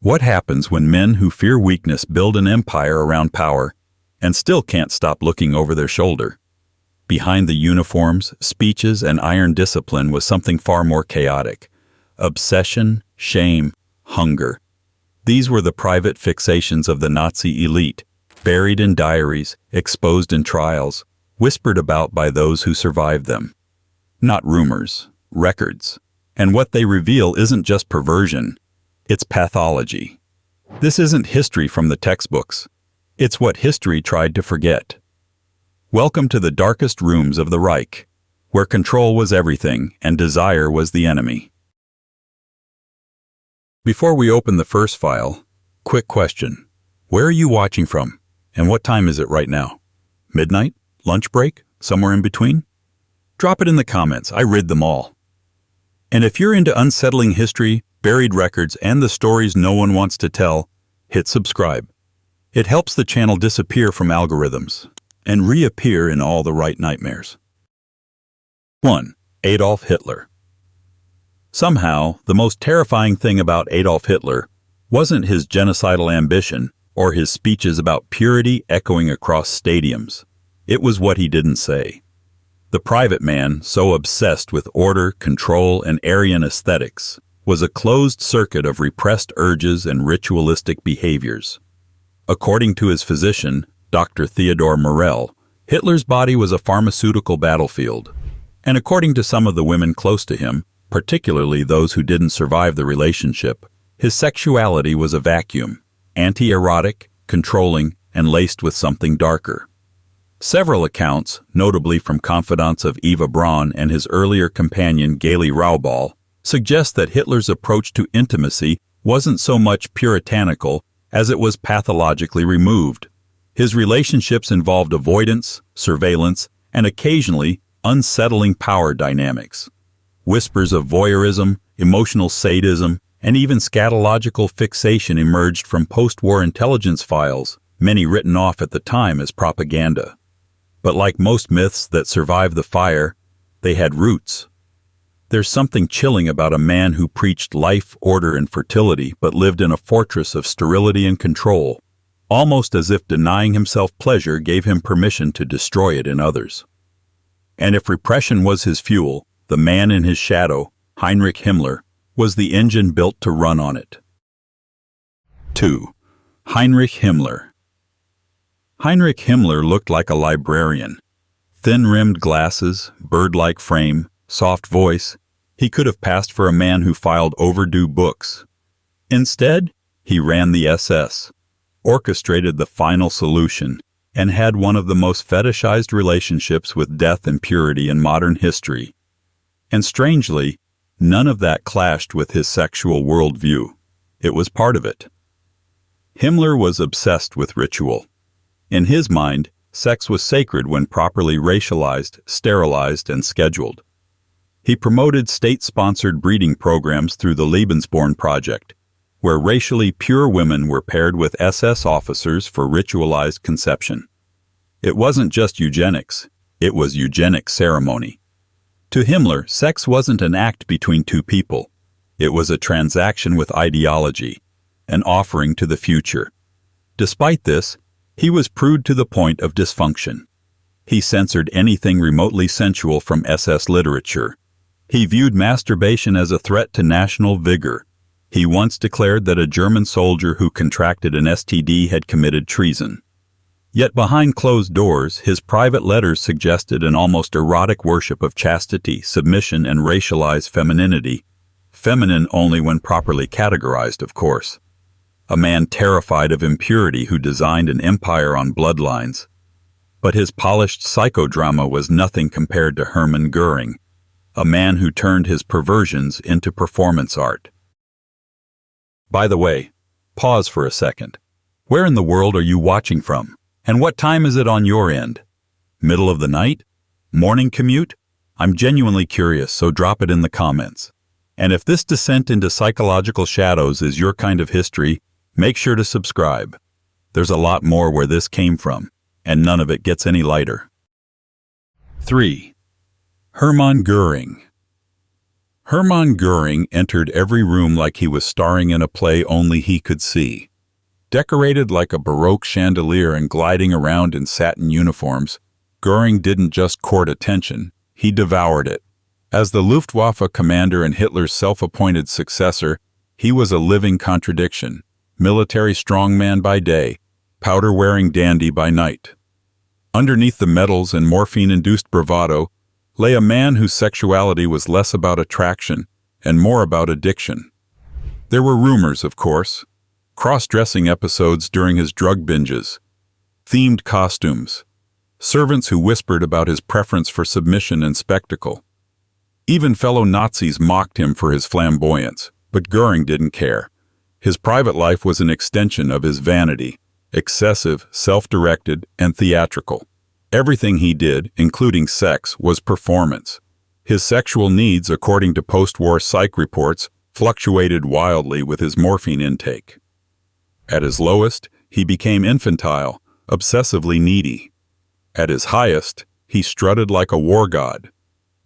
What happens when men who fear weakness build an empire around power and still can't stop looking over their shoulder? Behind the uniforms, speeches, and iron discipline was something far more chaotic. Obsession, shame, hunger. These were the private fixations of the Nazi elite, buried in diaries, exposed in trials, whispered about by those who survived them. Not rumors, records. And what they reveal isn't just perversion, it's pathology. This isn't history from the textbooks. It's what history tried to forget. Welcome to the darkest rooms of the Reich, where control was everything and desire was the enemy. Before we open the first file, quick question. Where are you watching from? And what time is it right now? Midnight? Lunch break? Somewhere in between? Drop it in the comments. I read them all. And if you're into unsettling history, buried records, and the stories no one wants to tell, hit subscribe. It helps the channel disappear from algorithms and reappear in all the right nightmares. 1. Adolf Hitler. Somehow, the most terrifying thing about Adolf Hitler wasn't his genocidal ambition or his speeches about purity echoing across stadiums. It was what he didn't say. The private man, so obsessed with order, control, and Aryan aesthetics, was a closed circuit of repressed urges and ritualistic behaviors. According to his physician, Dr. Theodor Morell, Hitler's body was a pharmaceutical battlefield. And according to some of the women close to him, particularly those who didn't survive the relationship, his sexuality was a vacuum, anti-erotic, controlling, and laced with something darker. Several accounts, notably from confidants of Eva Braun and his earlier companion Gaily Raubal, suggest that Hitler's approach to intimacy wasn't so much puritanical as it was pathologically removed. His relationships involved avoidance, surveillance, and occasionally unsettling power dynamics. Whispers of voyeurism, emotional sadism, and even scatological fixation emerged from post-war intelligence files, many written off at the time as propaganda. But like most myths that survive the fire, they had roots. There's something chilling about a man who preached life, order, and fertility but lived in a fortress of sterility and control, almost as if denying himself pleasure gave him permission to destroy it in others. And if repression was his fuel, the man in his shadow, Heinrich Himmler, was the engine built to run on it. 2. Heinrich Himmler. Heinrich Himmler looked like a librarian. Thin-rimmed glasses, bird-like frame, soft voice, he could have passed for a man who filed overdue books. Instead, he ran the SS, orchestrated the final solution, and had one of the most fetishized relationships with death and purity in modern history. And strangely, none of that clashed with his sexual worldview. It was part of it. Himmler was obsessed with ritual. In his mind, sex was sacred when properly racialized, sterilized, and scheduled. He promoted state-sponsored breeding programs through the Lebensborn Project, where racially pure women were paired with SS officers for ritualized conception. It wasn't just eugenics, it was eugenic ceremony. To Himmler, sex wasn't an act between two people. It was a transaction with ideology, an offering to the future. Despite this, he was prude to the point of dysfunction. He censored anything remotely sensual from SS literature. He viewed masturbation as a threat to national vigor. He once declared that a German soldier who contracted an STD had committed treason. Yet behind closed doors, his private letters suggested an almost erotic worship of chastity, submission, and racialized femininity. Feminine only when properly categorized, of course. A man terrified of impurity who designed an empire on bloodlines. But his polished psychodrama was nothing compared to Hermann Göring, a man who turned his perversions into performance art. By the way, pause for a second. Where in the world are you watching from? And what time is it on your end? Middle of the night? Morning commute? I'm genuinely curious, so drop it in the comments. And if this descent into psychological shadows is your kind of history, make sure to subscribe. There's a lot more where this came from, and none of it gets any lighter. 3. Hermann Göring. Hermann Göring entered every room like he was starring in a play only he could see. Decorated like a Baroque chandelier and gliding around in satin uniforms, Göring didn't just court attention, he devoured it. As the Luftwaffe commander and Hitler's self-appointed successor, he was a living contradiction, military strongman by day, powder-wearing dandy by night. Underneath the medals and morphine-induced bravado lay a man whose sexuality was less about attraction and more about addiction. There were rumors, of course, cross-dressing episodes during his drug binges, themed costumes, servants who whispered about his preference for submission and spectacle. Even fellow Nazis mocked him for his flamboyance, but Göring didn't care. His private life was an extension of his vanity, excessive, self-directed, and theatrical. Everything he did, including sex, was performance. His sexual needs, according to post-war psych reports, fluctuated wildly with his morphine intake. At his lowest, he became infantile, obsessively needy. At his highest, he strutted like a war god.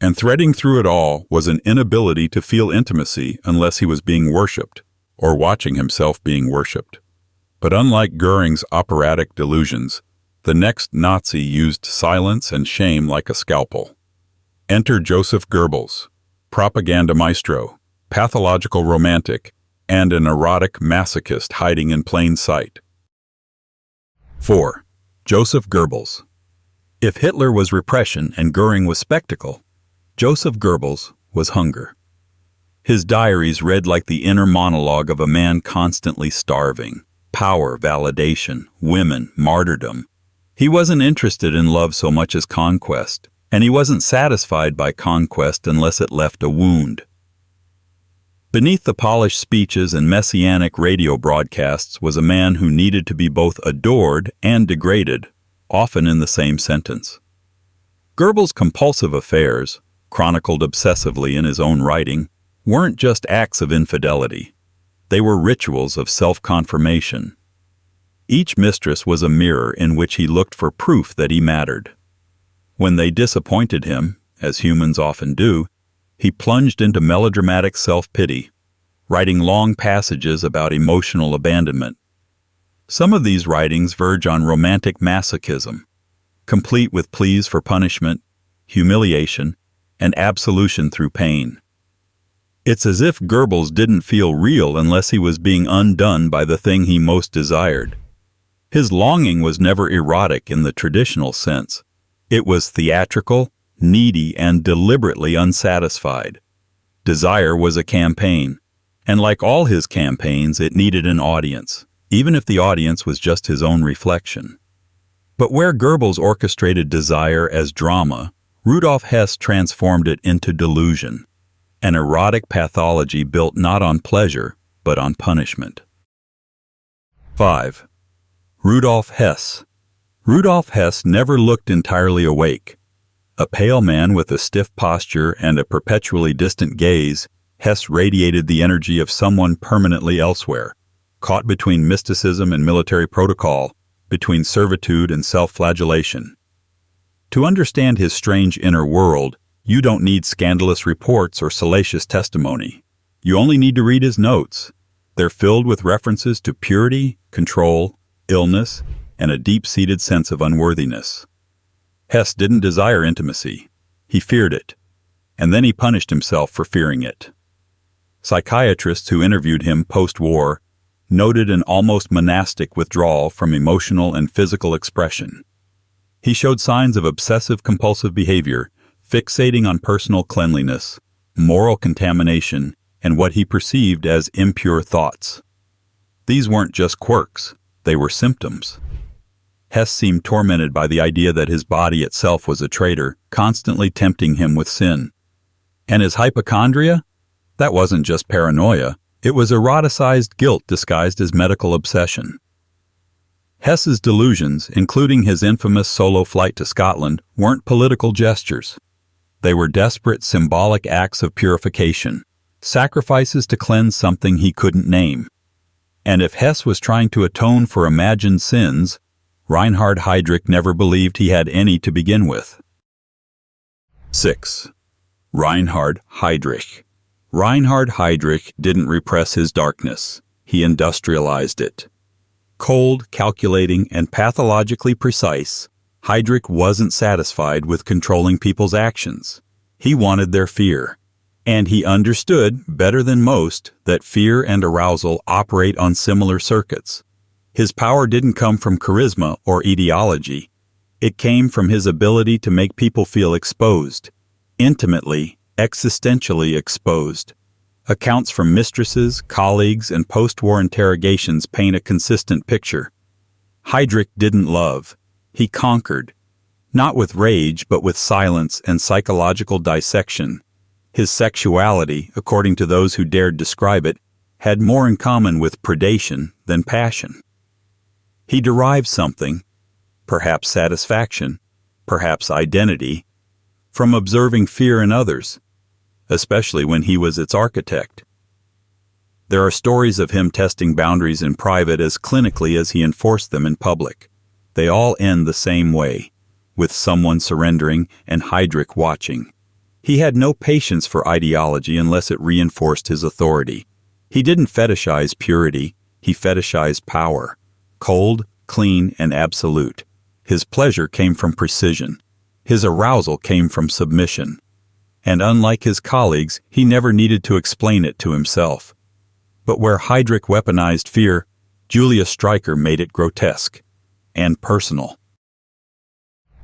And threading through it all was an inability to feel intimacy unless he was being worshipped, or watching himself being worshipped. But unlike Göring's operatic delusions, the next Nazi used silence and shame like a scalpel. Enter Joseph Goebbels, propaganda maestro, pathological romantic, and an erotic masochist hiding in plain sight. 4. Joseph Goebbels. If Hitler was repression and Göring was spectacle, Joseph Goebbels was hunger. His diaries read like the inner monologue of a man constantly starving. Power, validation, women, martyrdom. He wasn't interested in love so much as conquest, and he wasn't satisfied by conquest unless it left a wound. Beneath the polished speeches and messianic radio broadcasts was a man who needed to be both adored and degraded, often in the same sentence. Goebbels' compulsive affairs, chronicled obsessively in his own writing, weren't just acts of infidelity. They were rituals of self-confirmation. Each mistress was a mirror in which he looked for proof that he mattered. When they disappointed him, as humans often do, he plunged into melodramatic self-pity, writing long passages about emotional abandonment. Some of these writings verge on romantic masochism, complete with pleas for punishment, humiliation, and absolution through pain. It's as if Goebbels didn't feel real unless he was being undone by the thing he most desired. His longing was never erotic in the traditional sense. It was theatrical, needy, and deliberately unsatisfied. Desire was a campaign, and like all his campaigns, it needed an audience, even if the audience was just his own reflection. But where Goebbels orchestrated desire as drama, Rudolf Hess transformed it into delusion, an erotic pathology built not on pleasure, but on punishment. 5. Rudolf Hess. Rudolf Hess never looked entirely awake. A pale man with a stiff posture and a perpetually distant gaze, Hess radiated the energy of someone permanently elsewhere, caught between mysticism and military protocol, between servitude and self-flagellation. To understand his strange inner world, you don't need scandalous reports or salacious testimony. You only need to read his notes. They're filled with references to purity, control, illness, and a deep-seated sense of unworthiness. Hess didn't desire intimacy. He feared it, and then he punished himself for fearing it. Psychiatrists who interviewed him post-war noted an almost monastic withdrawal from emotional and physical expression. He showed signs of obsessive-compulsive behavior, fixating on personal cleanliness, moral contamination, and what he perceived as impure thoughts. These weren't just quirks, they were symptoms. Hess seemed tormented by the idea that his body itself was a traitor, constantly tempting him with sin. And his hypochondria? That wasn't just paranoia, it was eroticized guilt disguised as medical obsession. Hess's delusions, including his infamous solo flight to Scotland, weren't political gestures. They were desperate symbolic acts of purification, sacrifices to cleanse something he couldn't name. And if Hess was trying to atone for imagined sins, Reinhard Heydrich never believed he had any to begin with. 6. Reinhard Heydrich. Reinhard Heydrich didn't repress his darkness. He industrialized it. Cold, calculating, and pathologically precise, Heydrich wasn't satisfied with controlling people's actions. He wanted their fear. And he understood, better than most, that fear and arousal operate on similar circuits. His power didn't come from charisma or ideology. It came from his ability to make people feel exposed, intimately, existentially exposed. Accounts from mistresses, colleagues, and post-war interrogations paint a consistent picture. Heydrich didn't love. He conquered. Not with rage, but with silence and psychological dissection. His sexuality, according to those who dared describe it, had more in common with predation than passion. He derived something, perhaps satisfaction, perhaps identity, from observing fear in others, especially when he was its architect. There are stories of him testing boundaries in private as clinically as he enforced them in public. They all end the same way, with someone surrendering and Heydrich watching. He had no patience for ideology unless it reinforced his authority. He didn't fetishize purity, he fetishized power. Cold, clean, and absolute. His pleasure came from precision. His arousal came from submission. And unlike his colleagues, he never needed to explain it to himself. But where Heydrich weaponized fear, Julius Streicher made it grotesque and personal.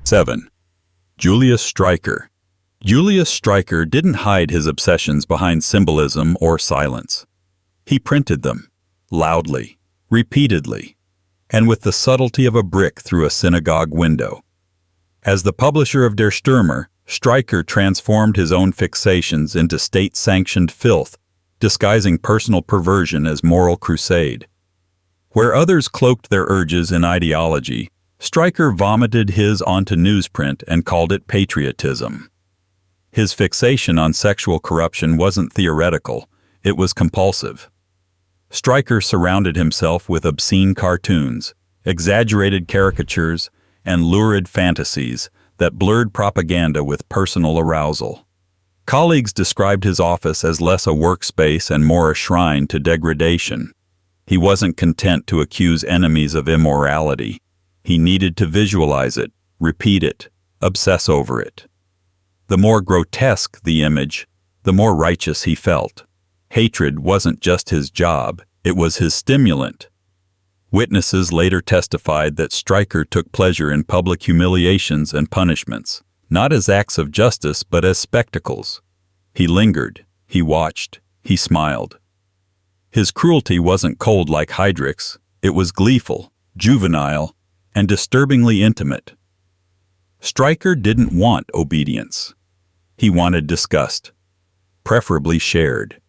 7. Julius Streicher. Julius Streicher didn't hide his obsessions behind symbolism or silence. He printed them, loudly, repeatedly, and with the subtlety of a brick through a synagogue window. As the publisher of Der Stürmer, Streicher transformed his own fixations into state-sanctioned filth, disguising personal perversion as moral crusade. Where others cloaked their urges in ideology, Streicher vomited his onto newsprint and called it patriotism. His fixation on sexual corruption wasn't theoretical, it was compulsive. Streicher surrounded himself with obscene cartoons, exaggerated caricatures, and lurid fantasies that blurred propaganda with personal arousal. Colleagues described his office as less a workspace and more a shrine to degradation. He wasn't content to accuse enemies of immorality. He needed to visualize it, repeat it, obsess over it. The more grotesque the image, the more righteous he felt. Hatred wasn't just his job, it was his stimulant. Witnesses later testified that Streicher took pleasure in public humiliations and punishments, not as acts of justice but as spectacles. He lingered, he watched, he smiled. His cruelty wasn't cold like Heydrich's, it was gleeful, juvenile, and disturbingly intimate. Streicher didn't want obedience. He wanted disgust, preferably shared.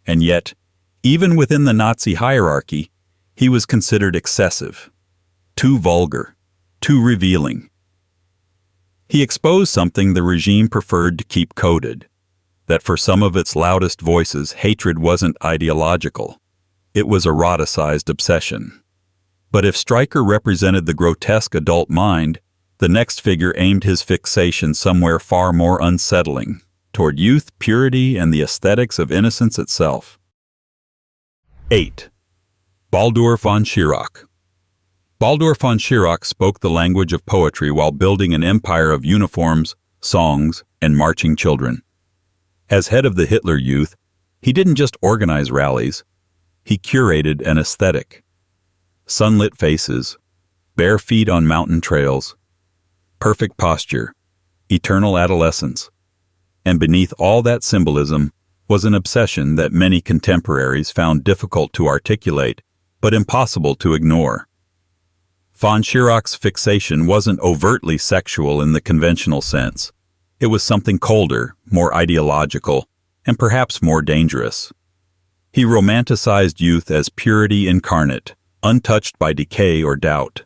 And yet, even within the Nazi hierarchy, he was considered excessive, too vulgar, too revealing. He exposed something the regime preferred to keep coded, that for some of its loudest voices, hatred wasn't ideological. It was eroticized obsession. But if Streicher represented the grotesque adult mind, the next figure aimed his fixation somewhere far more unsettling, toward youth, purity, and the aesthetics of innocence itself. 8. Baldur von Schirach. Baldur von Schirach spoke the language of poetry while building an empire of uniforms, songs, and marching children. As head of the Hitler Youth, he didn't just organize rallies, he curated an aesthetic. Sunlit faces, bare feet on mountain trails, perfect posture, eternal adolescence. And beneath all that symbolism was an obsession that many contemporaries found difficult to articulate, but impossible to ignore. Von Schirach's fixation wasn't overtly sexual in the conventional sense. It was something colder, more ideological, and perhaps more dangerous. He romanticized youth as purity incarnate, untouched by decay or doubt.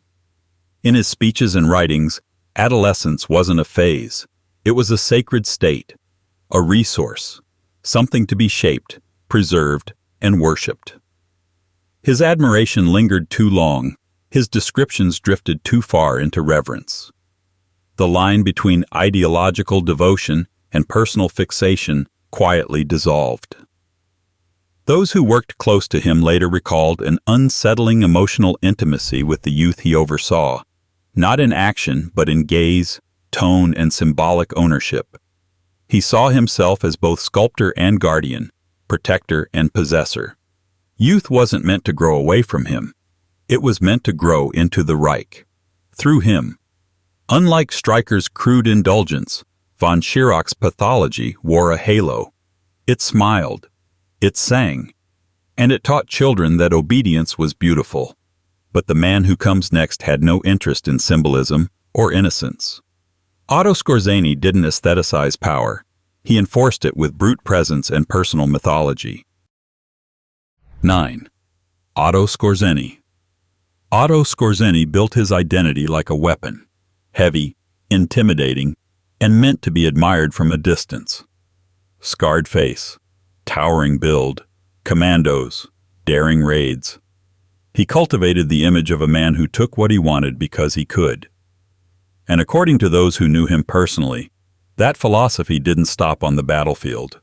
In his speeches and writings, adolescence wasn't a phase. It was a sacred state, a resource, something to be shaped, preserved, and worshipped. His admiration lingered too long, his descriptions drifted too far into reverence. The line between ideological devotion and personal fixation quietly dissolved. Those who worked close to him later recalled an unsettling emotional intimacy with the youth he oversaw, not in action but in gaze, tone, and symbolic ownership. He saw himself as both sculptor and guardian, protector and possessor. Youth wasn't meant to grow away from him. It was meant to grow into the Reich. Through him. Unlike Streicher's crude indulgence, von Schirach's pathology wore a halo. It smiled. It sang. And it taught children that obedience was beautiful. But the man who comes next had no interest in symbolism or innocence. Otto Skorzeny didn't aestheticize power. He enforced it with brute presence and personal mythology. 9. Otto Skorzeny. Otto Skorzeny built his identity like a weapon, heavy, intimidating, and meant to be admired from a distance. Scarred face, towering build, commandos, daring raids. He cultivated the image of a man who took what he wanted because he could. And according to those who knew him personally, that philosophy didn't stop on the battlefield.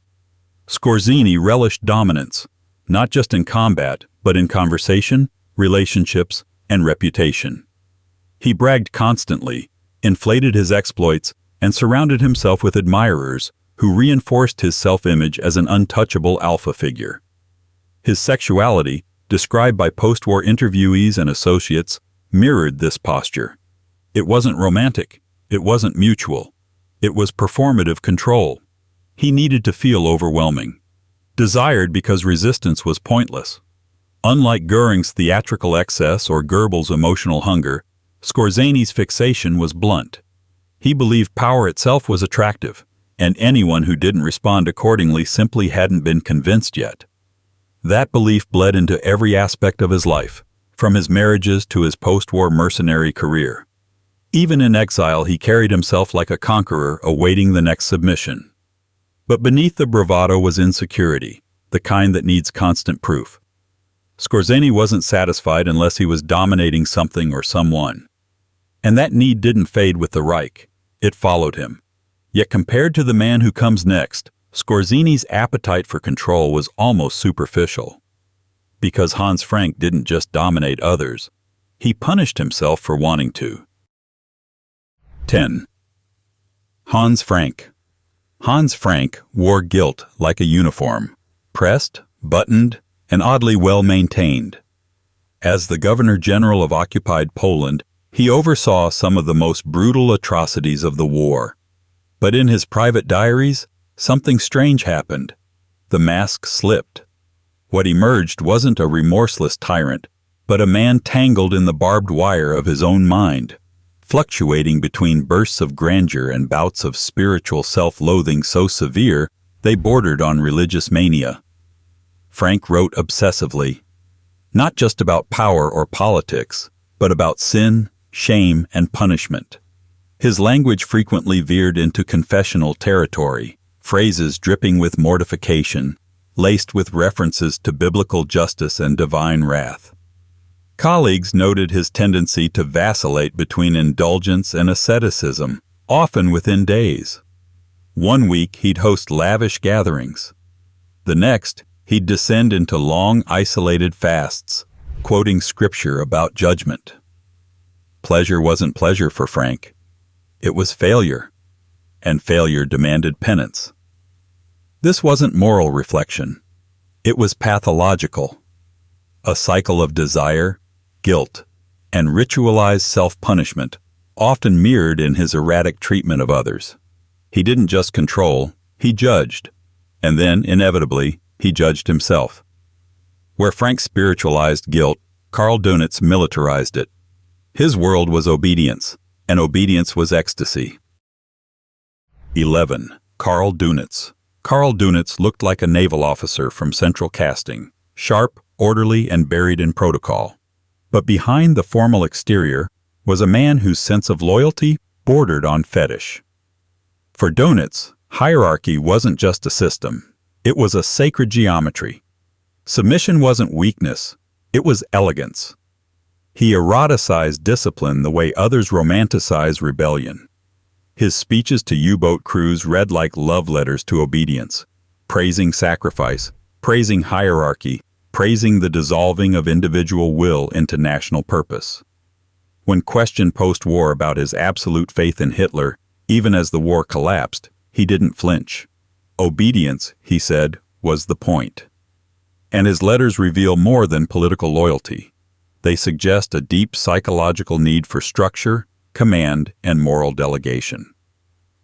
Skorzeny relished dominance, not just in combat, but in conversation, relationships, and reputation. He bragged constantly, inflated his exploits, and surrounded himself with admirers who reinforced his self-image as an untouchable alpha figure. His sexuality, described by post-war interviewees and associates, mirrored this posture. It wasn't romantic. It wasn't mutual. It was performative control. He needed to feel overwhelming. Desired because resistance was pointless. Unlike Göring's theatrical excess or Goebbels' emotional hunger, Skorzeny's fixation was blunt. He believed power itself was attractive, and anyone who didn't respond accordingly simply hadn't been convinced yet. That belief bled into every aspect of his life, from his marriages to his post-war mercenary career. Even in exile, he carried himself like a conqueror awaiting the next submission. But beneath the bravado was insecurity, the kind that needs constant proof. Skorzeny wasn't satisfied unless he was dominating something or someone. And that need didn't fade with the Reich. It followed him. Yet compared to the man who comes next, Skorzeny's appetite for control was almost superficial. Because Hans Frank didn't just dominate others, he punished himself for wanting to. 10. Hans Frank. Hans Frank wore guilt like a uniform, pressed, buttoned, and oddly well-maintained. As the Governor-General of occupied Poland, he oversaw some of the most brutal atrocities of the war. But in his private diaries, something strange happened. The mask slipped. What emerged wasn't a remorseless tyrant, but a man tangled in the barbed wire of his own mind, fluctuating between bursts of grandeur and bouts of spiritual self-loathing so severe they bordered on religious mania. Frank wrote obsessively, not just about power or politics, but about sin, shame, and punishment. His language frequently veered into confessional territory, phrases dripping with mortification, laced with references to biblical justice and divine wrath. Colleagues noted his tendency to vacillate between indulgence and asceticism, often within days. One week he'd host lavish gatherings. The next, he'd descend into long, isolated fasts, quoting scripture about judgment. Pleasure wasn't pleasure for Frank. It was failure, and failure demanded penance. This wasn't moral reflection. It was pathological. A cycle of desire, guilt, and ritualized self-punishment, often mirrored in his erratic treatment of others. He didn't just control, he judged, and then, inevitably, he judged himself. Where Frank spiritualized guilt, Karl Dönitz militarized it. His world was obedience, and obedience was ecstasy. 11. Karl Dönitz. Karl Dönitz looked like a naval officer from central casting, sharp, orderly, and buried in protocol. But behind the formal exterior was a man whose sense of loyalty bordered on fetish. For Dönitz, hierarchy wasn't just a system. It was a sacred geometry. Submission wasn't weakness. It was elegance. He eroticized discipline the way others romanticize rebellion. His speeches to U-boat crews read like love letters to obedience, praising sacrifice, praising hierarchy, praising the dissolving of individual will into national purpose. When questioned post-war about his absolute faith in Hitler, even as the war collapsed, he didn't flinch. Obedience, he said, was the point. And his letters reveal more than political loyalty. They suggest a deep psychological need for structure, command, and moral delegation.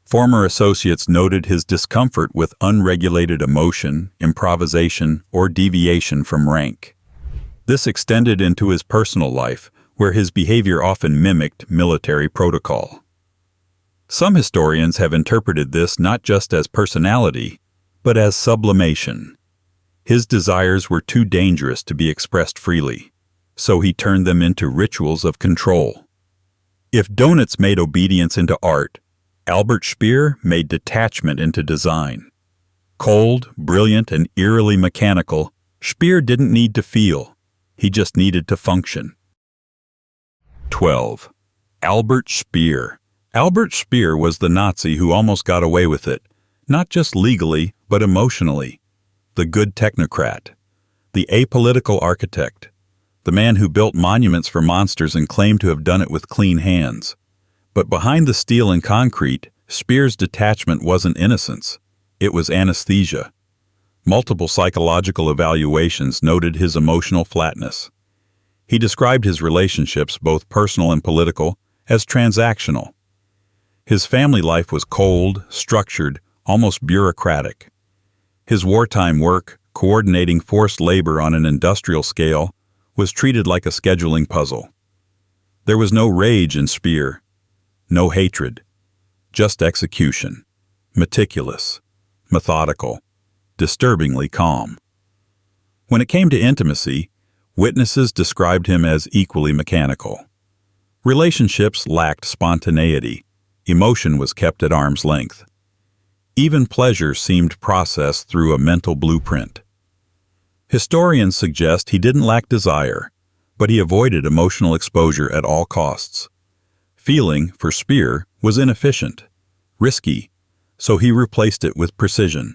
Former associates noted his discomfort with unregulated emotion, improvisation, or deviation from rank. This extended into his personal life, where his behavior often mimicked military protocol. Some historians have interpreted this not just as personality, but as sublimation. His desires were too dangerous to be expressed freely, so he turned them into rituals of control. If Dönitz made obedience into art, Albert Speer made detachment into design. Cold, brilliant, and eerily mechanical, Speer didn't need to feel. He just needed to function. 12. Albert Speer. Albert Speer was the Nazi who almost got away with it, not just legally, but emotionally. The good technocrat. The apolitical architect. The man who built monuments for monsters and claimed to have done it with clean hands. But behind the steel and concrete, Speer's detachment wasn't innocence. It was anesthesia. Multiple psychological evaluations noted his emotional flatness. He described his relationships, both personal and political, as transactional. His family life was cold, structured, almost bureaucratic. His wartime work, coordinating forced labor on an industrial scale, was treated like a scheduling puzzle. There was no rage in Speer, no hatred, just execution, meticulous, methodical, disturbingly calm. When it came to intimacy, witnesses described him as equally mechanical. Relationships lacked spontaneity. Emotion was kept at arm's length. Even pleasure seemed processed through a mental blueprint. Historians suggest he didn't lack desire, but he avoided emotional exposure at all costs. Feeling, for Speer, was inefficient, risky, so he replaced it with precision.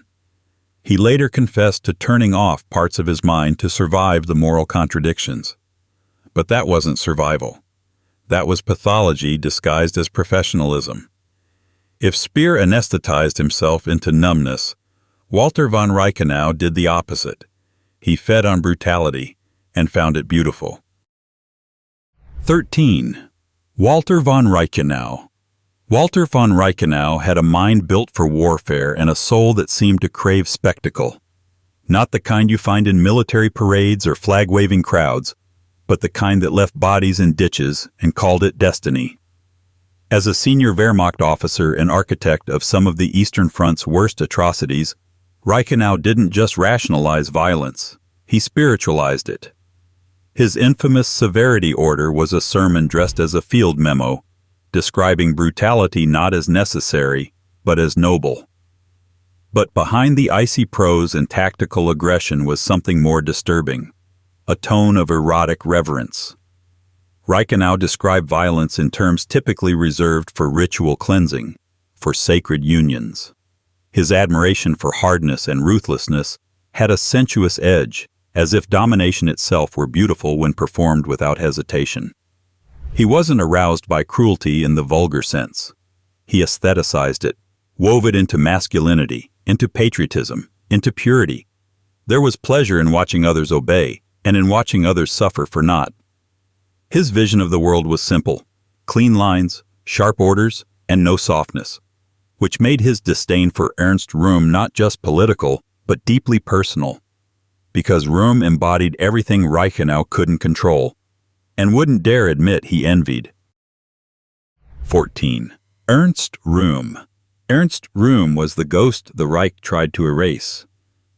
He later confessed to turning off parts of his mind to survive the moral contradictions. But that wasn't survival. That was pathology disguised as professionalism. If Speer anesthetized himself into numbness, Walter von Reichenau did the opposite. He fed on brutality and found it beautiful. 13. Walter von Reichenau. Walter von Reichenau had a mind built for warfare and a soul that seemed to crave spectacle. Not the kind you find in military parades or flag-waving crowds, but the kind that left bodies in ditches and called it destiny. As a senior Wehrmacht officer and architect of some of the Eastern Front's worst atrocities, Reichenau didn't just rationalize violence, he spiritualized it. His infamous severity order was a sermon dressed as a field memo, describing brutality not as necessary, but as noble. But behind the icy prose and tactical aggression was something more disturbing, a tone of erotic reverence. Reichenau described violence in terms typically reserved for ritual cleansing, for sacred unions. His admiration for hardness and ruthlessness had a sensuous edge, as if domination itself were beautiful when performed without hesitation. He wasn't aroused by cruelty in the vulgar sense. He aestheticized it, wove it into masculinity, into patriotism, into purity. There was pleasure in watching others obey, and in watching others suffer for naught. His vision of the world was simple: clean lines, sharp orders, and no softness, which made his disdain for Ernst Röhm not just political, but deeply personal, because Röhm embodied everything Reichenau couldn't control, and wouldn't dare admit he envied. 14. Ernst Röhm. Ernst Röhm was the ghost the Reich tried to erase.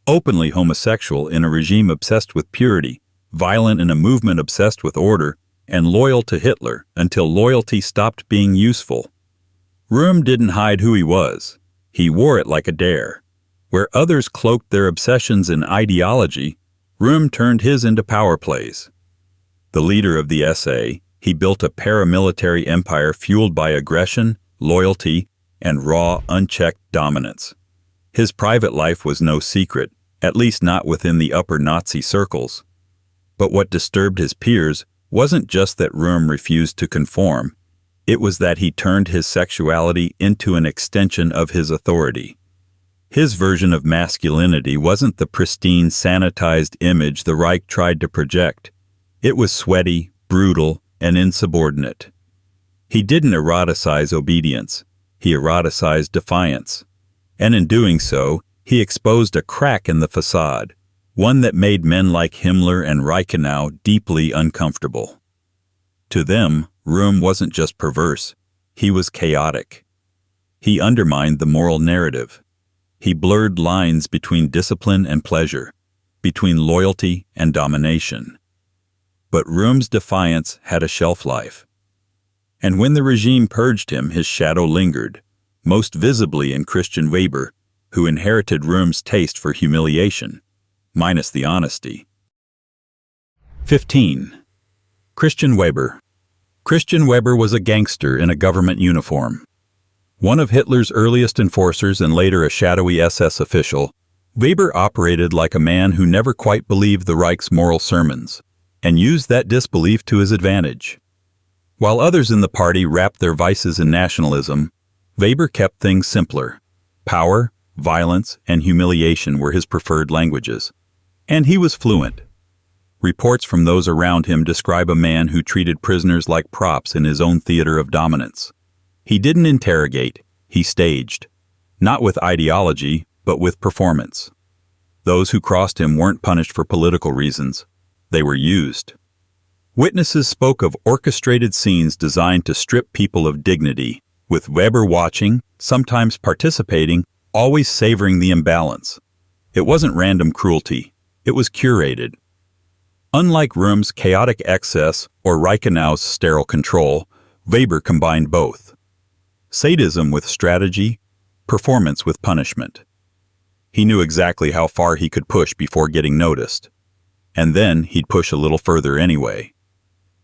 Openly homosexual in a regime obsessed with purity, violent in a movement obsessed with order, and loyal to Hitler until loyalty stopped being useful. Röhm didn't hide who he was. He wore it like a dare. Where others cloaked their obsessions in ideology, Röhm turned his into power plays. The leader of the SA, he built a paramilitary empire fueled by aggression, loyalty, and raw, unchecked dominance. His private life was no secret. at least not within the upper Nazi circles. But what disturbed his peers wasn't just that Röhm refused to conform, it was that he turned his sexuality into an extension of his authority. His version of masculinity wasn't the pristine, sanitized image the Reich tried to project. It was sweaty, brutal, and insubordinate. He didn't eroticize obedience, he eroticized defiance. And in doing so, he exposed a crack in the facade, one that made men like Himmler and Reichenau deeply uncomfortable. To them, Röhm wasn't just perverse, he was chaotic. He undermined the moral narrative. He blurred lines between discipline and pleasure, between loyalty and domination. But Röhm's defiance had a shelf life. And when the regime purged him, his shadow lingered, most visibly in Christian Weber, who inherited Röhm's taste for humiliation, minus the honesty. 15. Christian Weber. Christian Weber was a gangster in a government uniform. One of Hitler's earliest enforcers and later a shadowy SS official, Weber operated like a man who never quite believed the Reich's moral sermons, and used that disbelief to his advantage. While others in the party wrapped their vices in nationalism, Weber kept things simpler. Power, violence, and humiliation were his preferred languages. And he was fluent. Reports from those around him describe a man who treated prisoners like props in his own theater of dominance. He didn't interrogate, he staged. Not with ideology, but with performance. Those who crossed him weren't punished for political reasons. They were used. Witnesses spoke of orchestrated scenes designed to strip people of dignity, with Weber watching, sometimes participating, always savoring the imbalance. It wasn't random cruelty. It was curated. Unlike Röhm's chaotic excess or Reichenau's sterile control, Weber combined both. Sadism with strategy, performance with punishment. He knew exactly how far he could push before getting noticed. And then he'd push a little further anyway.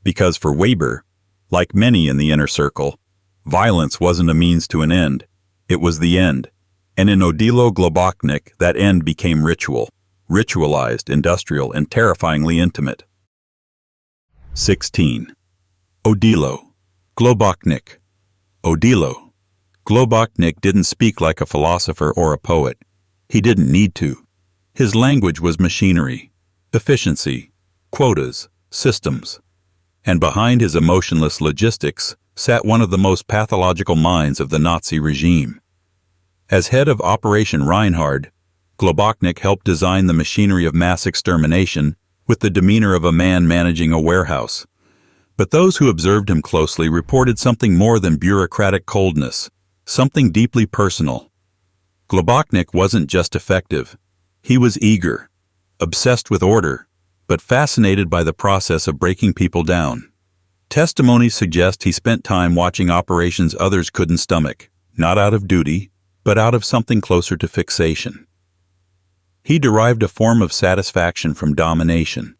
Because for Weber, like many in the inner circle, violence wasn't a means to an end, it was the end. And in Odilo Globocnik, that end became ritual, ritualized, industrial, and terrifyingly intimate. 16. Odilo Globocnik. Odilo Globocnik didn't speak like a philosopher or a poet. He didn't need to. His language was machinery, efficiency, quotas, systems. And behind his emotionless logistics sat one of the most pathological minds of the Nazi regime. As head of Operation Reinhard, Globocnik helped design the machinery of mass extermination with the demeanor of a man managing a warehouse. But those who observed him closely reported something more than bureaucratic coldness, something deeply personal. Globocnik wasn't just effective. He was eager, obsessed with order, but fascinated by the process of breaking people down. Testimonies suggest he spent time watching operations others couldn't stomach, not out of duty, but out of something closer to fixation. He derived a form of satisfaction from domination,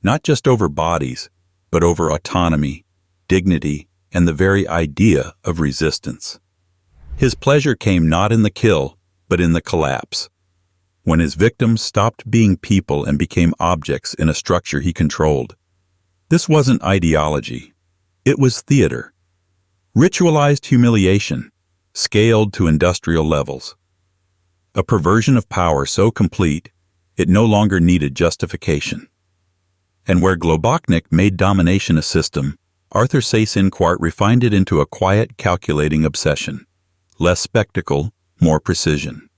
not just over bodies, but over autonomy, dignity, and the very idea of resistance. His pleasure came not in the kill, but in the collapse. When his victims stopped being people and became objects in a structure he controlled. This wasn't ideology. It was theater. Ritualized humiliation, scaled to industrial levels. A perversion of power so complete, it no longer needed justification. And where Globocnik made domination a system, Arthur Seyss-Inquart refined it into a quiet, calculating obsession. Less spectacle, more precision.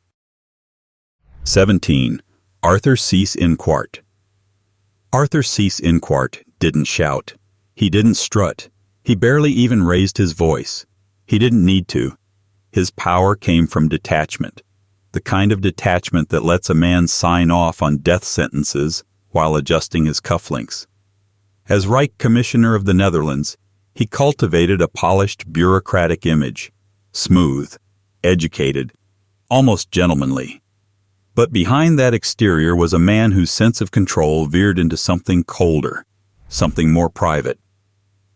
17. Arthur Seyss-Inquart. Arthur Seyss-Inquart didn't shout. He didn't strut. He barely even raised his voice. He didn't need to. His power came from detachment, the kind of detachment that lets a man sign off on death sentences while adjusting his cufflinks. As Reich Commissioner of the Netherlands, he cultivated a polished bureaucratic image, smooth, educated, almost gentlemanly. But behind that exterior was a man whose sense of control veered into something colder, something more private.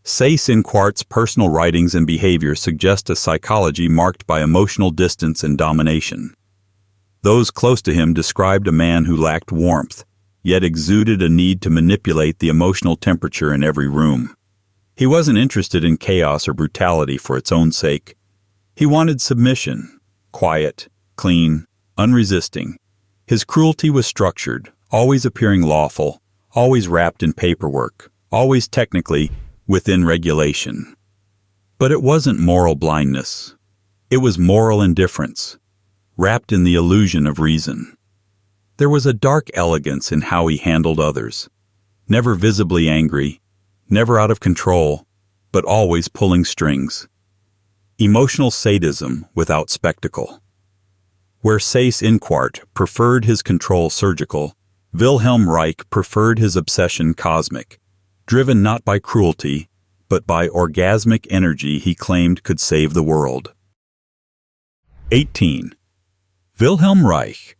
Seyss-Inquart's personal writings and behavior suggest a psychology marked by emotional distance and domination. Those close to him described a man who lacked warmth, yet exuded a need to manipulate the emotional temperature in every room. He wasn't interested in chaos or brutality for its own sake. He wanted submission, quiet, clean, unresisting. His cruelty was structured, always appearing lawful, always wrapped in paperwork, always technically within regulation. But it wasn't moral blindness. It was moral indifference, wrapped in the illusion of reason. There was a dark elegance in how he handled others, never visibly angry, never out of control, but always pulling strings. Emotional sadism without spectacle. Where Seyss-Inquart preferred his control surgical, Wilhelm Reich preferred his obsession cosmic, driven not by cruelty, but by orgasmic energy he claimed could save the world. 18. Wilhelm Reich.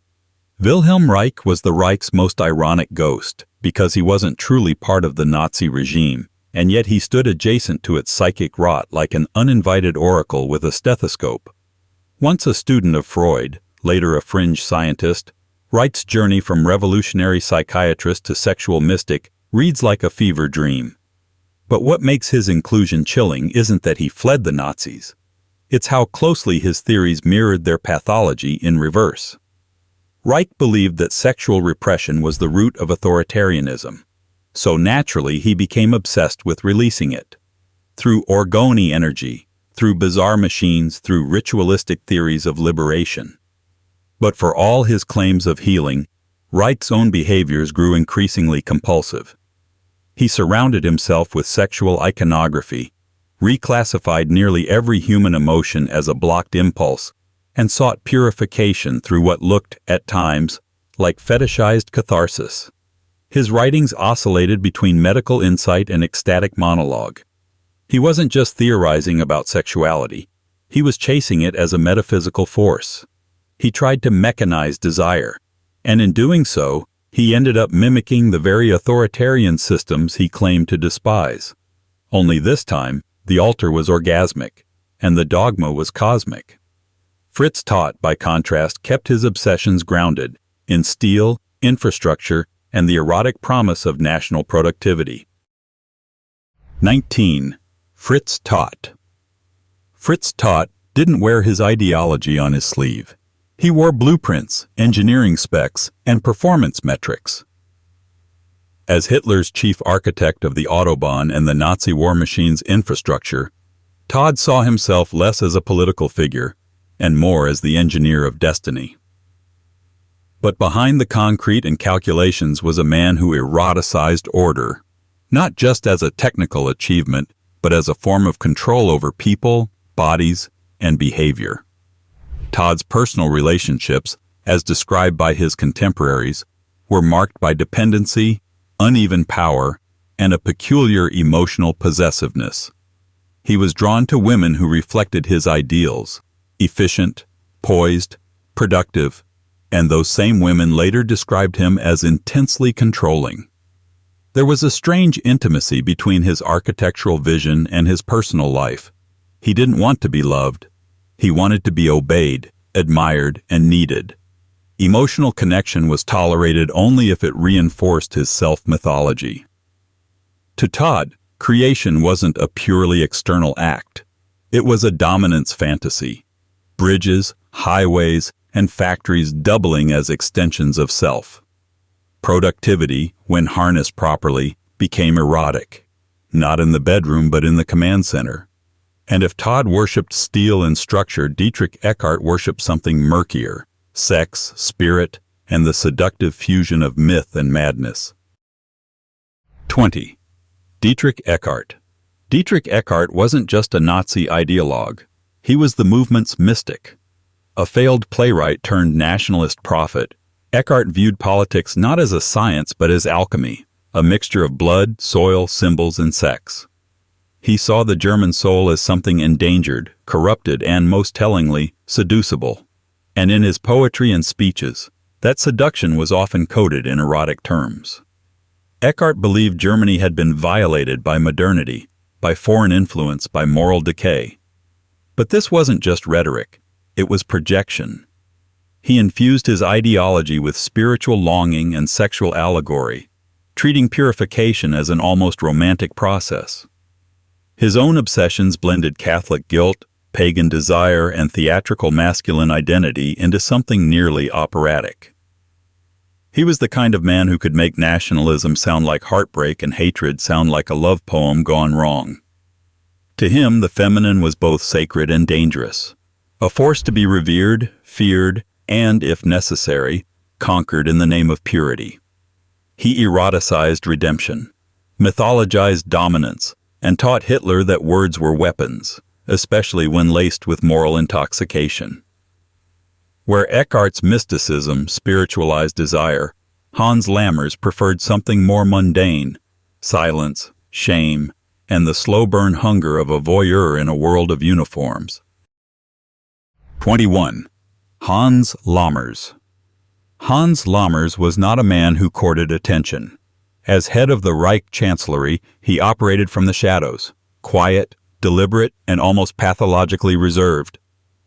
Wilhelm Reich was the Reich's most ironic ghost, because he wasn't truly part of the Nazi regime, and yet he stood adjacent to its psychic rot like an uninvited oracle with a stethoscope. Once a student of Freud, later a fringe scientist, Reich's journey from revolutionary psychiatrist to sexual mystic reads like a fever dream. But what makes his inclusion chilling isn't that he fled the Nazis. It's how closely his theories mirrored their pathology in reverse. Reich believed that sexual repression was the root of authoritarianism, so naturally he became obsessed with releasing it. Through orgone energy, through bizarre machines, through ritualistic theories of liberation. But for all his claims of healing, Reich's own behaviors grew increasingly compulsive. He surrounded himself with sexual iconography, reclassified nearly every human emotion as a blocked impulse, and sought purification through what looked, at times, like fetishized catharsis. His writings oscillated between medical insight and ecstatic monologue. He wasn't just theorizing about sexuality, he was chasing it as a metaphysical force. He tried to mechanize desire, and in doing so, he ended up mimicking the very authoritarian systems he claimed to despise. Only this time, the altar was orgasmic, and the dogma was cosmic. Fritz Todt, by contrast, kept his obsessions grounded in steel, infrastructure, and the erotic promise of national productivity. 19. Fritz Todt. Fritz Todt didn't wear his ideology on his sleeve. He wore blueprints, engineering specs, and performance metrics. As Hitler's chief architect of the Autobahn and the Nazi war machine's infrastructure, Todt saw himself less as a political figure and more as the engineer of destiny. But behind the concrete and calculations was a man who eroticized order, not just as a technical achievement, but as a form of control over people, bodies, and behavior. Todt's personal relationships, as described by his contemporaries, were marked by dependency, uneven power, and a peculiar emotional possessiveness. He was drawn to women who reflected his ideals, efficient, poised, productive, and those same women later described him as intensely controlling. There was a strange intimacy between his architectural vision and his personal life. He didn't want to be loved. He wanted to be obeyed, admired, and needed. Emotional connection was tolerated only if it reinforced his self-mythology. To Todt, creation wasn't a purely external act. It was a dominance fantasy. Bridges, highways, and factories doubling as extensions of self. Productivity, when harnessed properly, became erotic, not in the bedroom but in the command center. And if Todt worshipped steel and structure, Dietrich Eckart worshipped something murkier, sex, spirit, and the seductive fusion of myth and madness. 20. Dietrich Eckart. Dietrich Eckart wasn't just a Nazi ideologue. He was the movement's mystic. A failed playwright turned nationalist prophet, Eckart viewed politics not as a science but as alchemy, a mixture of blood, soil, symbols, and sex. He saw the German soul as something endangered, corrupted, and, most tellingly, seducible. And in his poetry and speeches, that seduction was often coded in erotic terms. Eckart believed Germany had been violated by modernity, by foreign influence, by moral decay. But this wasn't just rhetoric, it was projection. He infused his ideology with spiritual longing and sexual allegory, treating purification as an almost romantic process. His own obsessions blended Catholic guilt, pagan desire, and theatrical masculine identity into something nearly operatic. He was the kind of man who could make nationalism sound like heartbreak and hatred sound like a love poem gone wrong. To him, the feminine was both sacred and dangerous, a force to be revered, feared, and, if necessary, conquered in the name of purity. He eroticized redemption, mythologized dominance, and taught Hitler that words were weapons, especially when laced with moral intoxication. Where Eckart's mysticism spiritualized desire, Hans Lammer's preferred something more mundane: silence, shame, and the slow-burn hunger of a voyeur in a world of uniforms. 21. Hans Lammers. Hans Lammers was not a man who courted attention. As head of the Reich Chancellery, he operated from the shadows, quiet, deliberate, and almost pathologically reserved.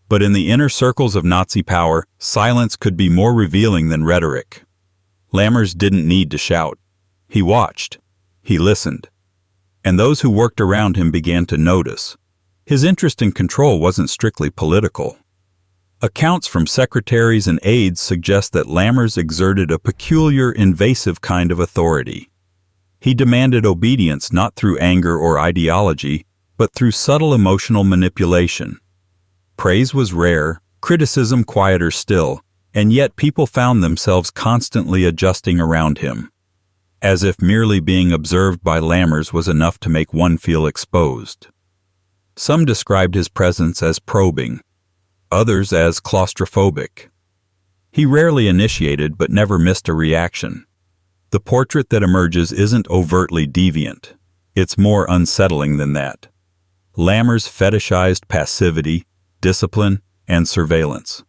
But in the inner circles of Nazi power, silence could be more revealing than rhetoric. Lammers didn't need to shout. He watched. He listened. And those who worked around him began to notice. His interest in control wasn't strictly political. Accounts from secretaries and aides suggest that Lammers exerted a peculiar, invasive kind of authority. He demanded obedience not through anger or ideology, but through subtle emotional manipulation. Praise was rare, criticism quieter still, and yet people found themselves constantly adjusting around him, as if merely being observed by Lammers was enough to make one feel exposed. Some described his presence as probing, others as claustrophobic. He rarely initiated but never missed a reaction. The portrait that emerges isn't overtly deviant. It's more unsettling than that. Lammers fetishized passivity, discipline, and surveillance.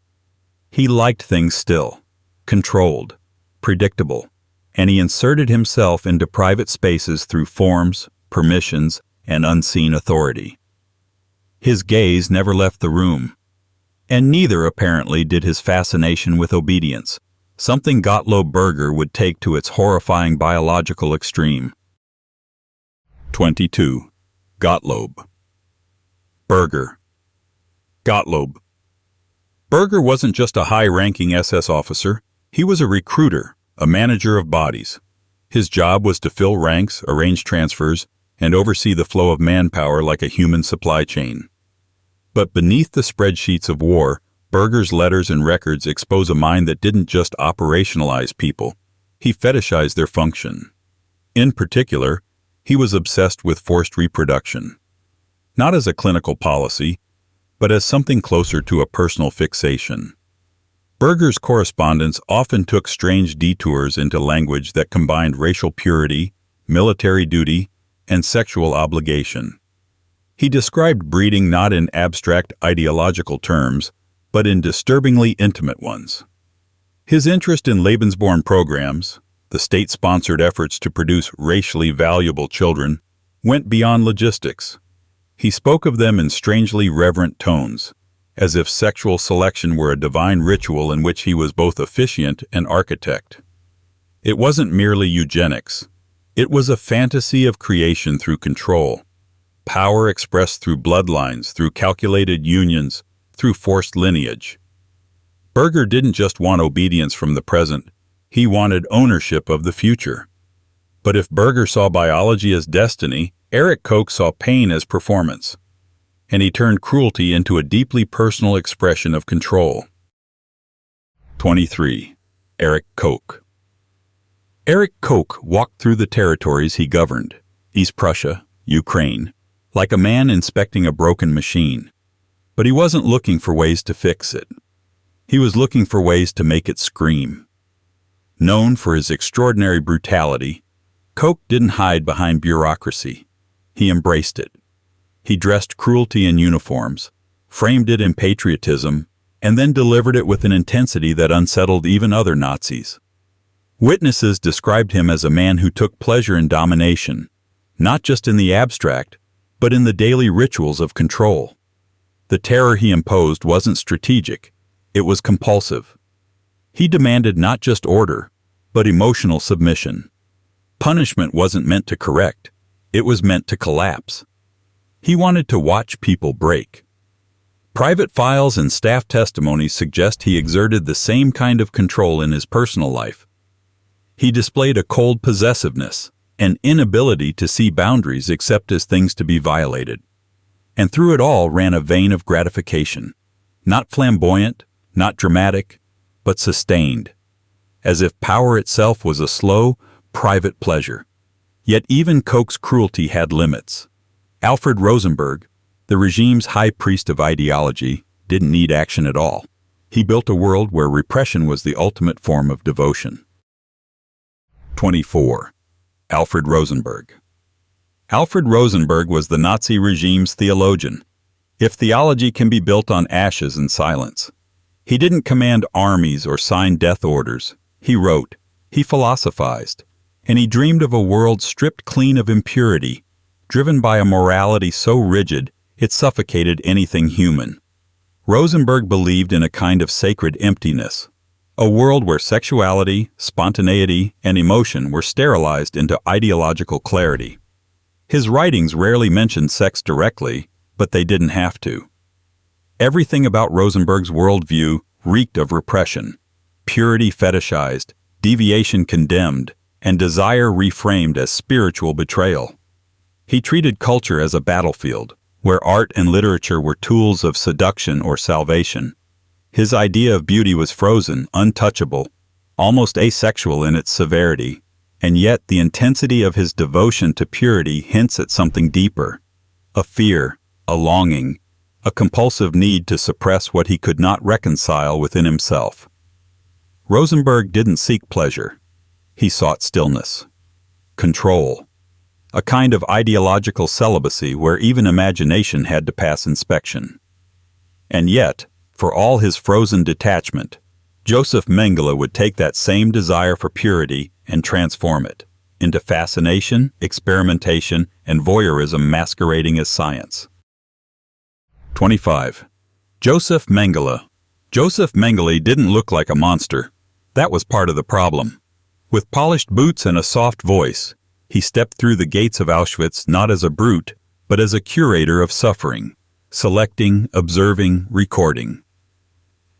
He liked things still, controlled, predictable, and he inserted himself into private spaces through forms, permissions, and unseen authority. His gaze never left the room, and neither apparently did his fascination with obedience, something Gottlob Berger would take to its horrifying biological extreme. 22. Gottlob. Berger. Gottlob. Berger wasn't just a high-ranking SS officer, he was a recruiter, a manager of bodies. His job was to fill ranks, arrange transfers, and oversee the flow of manpower like a human supply chain. But beneath the spreadsheets of war, Berger's letters and records expose a mind that didn't just operationalize people, he fetishized their function. In particular, he was obsessed with forced reproduction. Not as a clinical policy, but as something closer to a personal fixation. Berger's correspondence often took strange detours into language that combined racial purity, military duty, and sexual obligation. He described breeding not in abstract ideological terms, but in disturbingly intimate ones. His interest in Lebensborn programs, the state-sponsored efforts to produce racially valuable children, went beyond logistics. He spoke of them in strangely reverent tones, as if sexual selection were a divine ritual in which he was both officiant and architect. It wasn't merely eugenics. It was a fantasy of creation through control, power expressed through bloodlines, through calculated unions, through forced lineage. Berger didn't just want obedience from the present, he wanted ownership of the future. But if Berger saw biology as destiny, Erich Koch saw pain as performance, and he turned cruelty into a deeply personal expression of control. 23. Erich Koch. Erich Koch walked through the territories he governed, East Prussia, Ukraine, like a man inspecting a broken machine. But he wasn't looking for ways to fix it. He was looking for ways to make it scream. Known for his extraordinary brutality, Koch didn't hide behind bureaucracy. He embraced it. He dressed cruelty in uniforms, framed it in patriotism, and then delivered it with an intensity that unsettled even other Nazis. Witnesses described him as a man who took pleasure in domination, not just in the abstract, but in the daily rituals of control. The terror he imposed wasn't strategic, it was compulsive. He demanded not just order, but emotional submission. Punishment wasn't meant to correct, it was meant to collapse. He wanted to watch people break. Private files and staff testimonies suggest he exerted the same kind of control in his personal life. He displayed a cold possessiveness, an inability to see boundaries except as things to be violated. And through it all ran a vein of gratification, not flamboyant, not dramatic, but sustained, as if power itself was a slow, private pleasure. Yet even Koch's cruelty had limits. Alfred Rosenberg, the regime's high priest of ideology, didn't need action at all. He built a world where repression was the ultimate form of devotion. 24. Alfred Rosenberg. Alfred Rosenberg was the Nazi regime's theologian. If theology can be built on ashes and silence. He didn't command armies or sign death orders. He wrote, he philosophized, and he dreamed of a world stripped clean of impurity, driven by a morality so rigid it suffocated anything human. Rosenberg believed in a kind of sacred emptiness, a world where sexuality, spontaneity, and emotion were sterilized into ideological clarity. His writings rarely mentioned sex directly, but they didn't have to. Everything about Rosenberg's worldview reeked of repression, purity fetishized, deviation condemned, and desire reframed as spiritual betrayal. He treated culture as a battlefield, where art and literature were tools of seduction or salvation. His idea of beauty was frozen, untouchable, almost asexual in its severity, and yet the intensity of his devotion to purity hints at something deeper, a fear, a longing, a compulsive need to suppress what he could not reconcile within himself. Rosenberg didn't seek pleasure. He sought stillness, control, a kind of ideological celibacy where even imagination had to pass inspection. And yet, for all his frozen detachment, Josef Mengele would take that same desire for purity and transform it into fascination, experimentation, and voyeurism masquerading as science. 25. Josef Mengele. Josef Mengele didn't look like a monster. That was part of the problem. With polished boots and a soft voice, he stepped through the gates of Auschwitz not as a brute, but as a curator of suffering, selecting, observing, recording.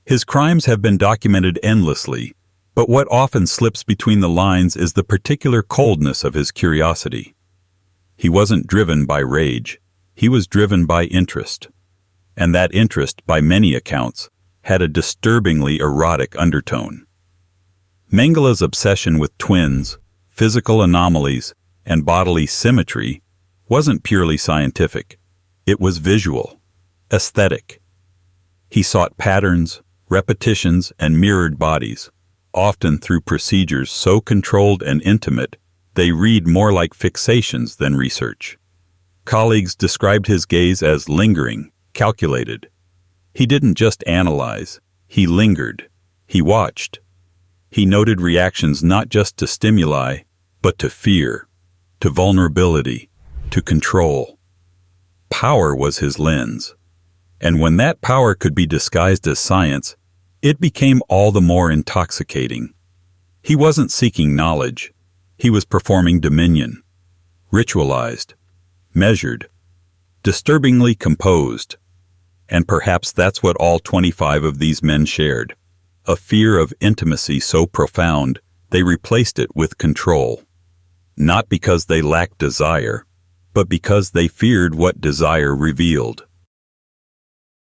His crimes have been documented endlessly, but what often slips between the lines is the particular coldness of his curiosity. He wasn't driven by rage, he was driven by interest. And that interest, by many accounts, had a disturbingly erotic undertone. Mengele's obsession with twins, physical anomalies, and bodily symmetry wasn't purely scientific. It was visual, aesthetic. He sought patterns, repetitions, and mirrored bodies, often through procedures so controlled and intimate they read more like fixations than research. Colleagues described his gaze as lingering, calculated. He didn't just analyze, he lingered, he watched. He noted reactions not just to stimuli, but to fear, to vulnerability, to control. Power was his lens. And when that power could be disguised as science, it became all the more intoxicating. He wasn't seeking knowledge. He was performing dominion. Ritualized, measured, disturbingly composed. And perhaps that's what all 25 of these men shared. A fear of intimacy so profound, they replaced it with control. Not because they lacked desire, but because they feared what desire revealed.